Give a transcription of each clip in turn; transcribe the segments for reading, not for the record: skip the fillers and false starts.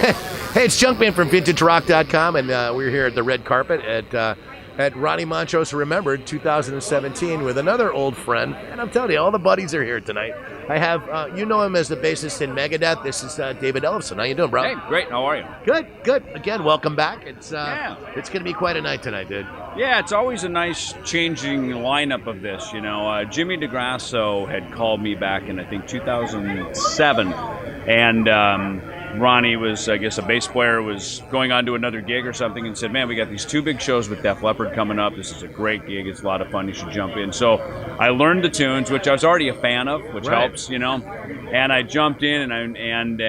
Hey, it's Junkman from VintageRock.com, and we're here at the red carpet at Ronnie Montrose Remembered 2017 with another old friend. And I'm telling you, all the buddies are here tonight. I have, you know him as the bassist in Megadeth. This is David Ellefson. How you doing, bro? Hey, great. How are you? Good. Again, welcome back. It's going to be quite a night tonight, dude. Yeah, it's always a nice changing lineup of this. You know, Jimmy DeGrasso had called me back in, I think, 2007, and Ronnie was, I guess, a bass player, was going on to another gig or something, and said, man, we got these two big shows with Def Leppard coming up. This is a great gig. It's a lot of fun. You should jump in. So I learned the tunes, which I was already a fan of, which helps, you know. And I jumped in, and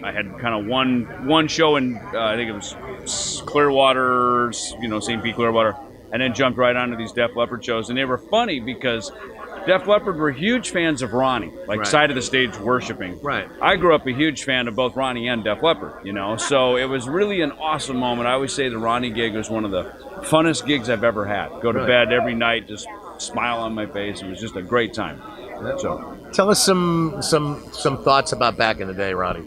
I had kind of one show in, I think it was Clearwater, you know, St. Pete, Clearwater, and then jumped right onto these Def Leppard shows. And they were funny because Def Leppard were huge fans of Ronnie, like side of the stage worshiping. Right. I grew up a huge fan of both Ronnie and Def Leppard, you know, so it was really an awesome moment. I always say the Ronnie gig was one of the funnest gigs I've ever had. Go to bed every night, just smile on my face. It was just a great time. So, tell us some thoughts about back in the day, Ronnie.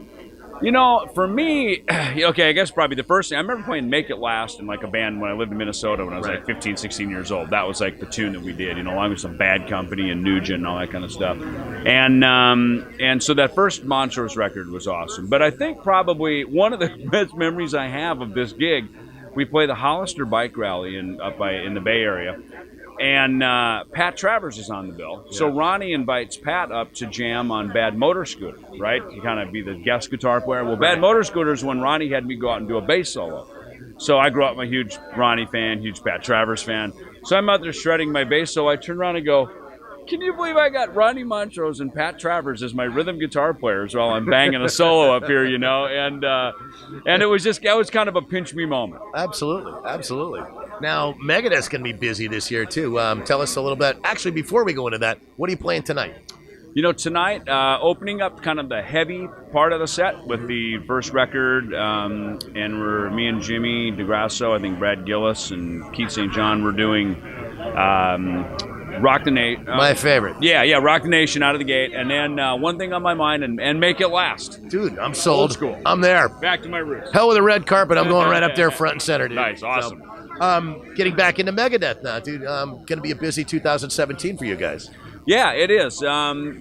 You know, for me, okay, I guess probably the first thing, I remember playing Make It Last in like a band when I lived in Minnesota when I was like 15, 16 years old. That was like the tune that we did, you know, along with some Bad Company and Nugent and all that kind of stuff. And so that first Montrose record was awesome. But I think probably one of the best memories I have of this gig, we play the Hollister Bike Rally in the Bay Area. And Pat Travers is on the bill. So Ronnie invites Pat up to jam on Bad Motor Scooter, right? To kind of be the guest guitar player. Well, Bad Motor Scooter is when Ronnie had me go out and do a bass solo. So I grew up a huge Ronnie fan, huge Pat Travers fan. So I'm out there shredding my bass, so I turn around and go, can you believe I got Ronnie Montrose and Pat Travers as my rhythm guitar players while I'm banging a solo up here, you know? And it was just, that was kind of a pinch me moment. Absolutely. Now, Megadeth's going to be busy this year, too. Tell us a little bit. Actually, before we go into that, what are you playing tonight? You know, tonight, opening up kind of the heavy part of the set with the first record, and me and Jimmy DeGrasso, I think Brad Gillis and Keith St. John were doing Rock the Nation. My favorite. Yeah, Rock the Nation out of the gate. And then One Thing on My Mind and Make It Last. Dude, I'm sold. Old school. I'm there. Back to my roots. Hell with a red carpet. I'm going right up there front and center, dude. Nice, awesome. So, getting back into Megadeth now, dude. Going to be a busy 2017 for you guys. Yeah, it is. We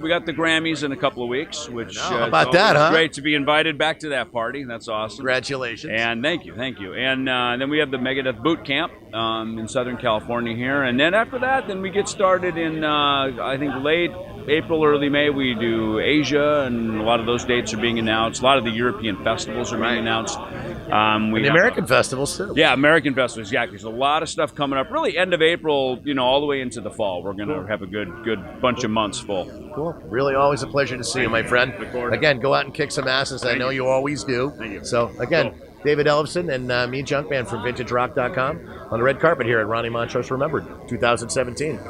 got the Grammys in a couple of weeks, which how about that, huh? Great to be invited back to that party. That's awesome. Congratulations. And thank you. And then we have the Megadeth boot camp in Southern California here. And then after that, then we get started in, I think, late April, early May. We do Asia, and a lot of those dates are being announced. A lot of the European festivals are being announced. And the American festivals, too. Yeah, American festivals, exactly. There's a lot of stuff coming up. Really, end of April, you know, all the way into the fall. We're going to have a good bunch of months full. Cool. Really always a pleasure to see you, my friend. Again, go out and kick some asses. I know you always do. Thank you. So, again, David Ellefson and me, Junkman from VintageRock.com on the red carpet here at Ronnie Montrose Remembered 2017.